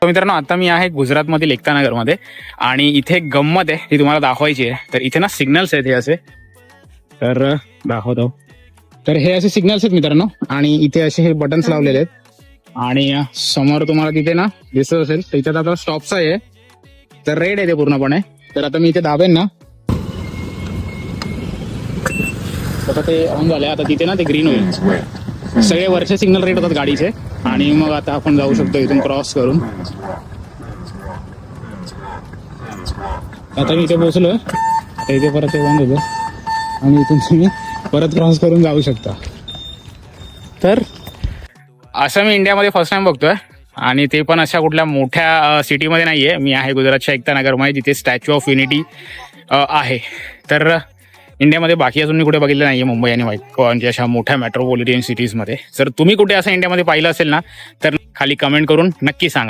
तर मित्रांनो आता मी आहे गुजरातमधील एकता नगरमध्ये आणि इथे गंमत आहे ती तुम्हाला दाखवायची आहे. तर इथे ना सिग्नल्स आहेत हे असे, तर दाखवतो. तर हे असे सिग्नल्स आहेत मित्रांनो आणि इथे असे हे बटन्स लावलेले आहेत आणि समोर तुम्हाला तिथे ना दिसत असेल तर इथे आता स्टॉपचा आहे. तर रेड आहे ते पूर्णपणे. तर आता मी इथे दाबेन ना आता ते ऑन झाले. आता तिथे ना ते ग्रीन होईल. सगळे वरचे सिग्नल रेड होतात गाडीचे आणि मग आता आपण जाऊ शकतो इथून क्रॉस करून. आता मी इथे पोहोचलोय. आता इथे परत ते बंद होतं आणि इथून तुम्ही परत क्रॉस करून जाऊ शकता. तर असं मी इंडियामध्ये फर्स्ट टाइम बघतोय आणि ते पण अशा कुठल्या मोठ्या सिटीमध्ये नाहीये. मी आहे गुजरातच्या एकता नगरमध्ये जिथे स्टॅच्यू ऑफ युनिटी आहे. तर इंडियामध्ये बाकी अजून मी कुठे बघितलं नाहीये मुंबई आणि म्हणजे अशा मोठ्या मेट्रोपॉलिटन सिटीजमध्ये. जर तुम्ही कुठे असं इंडियामध्ये पाहिलं असेल ना तर खाली कमेंट करून नक्की सांगा.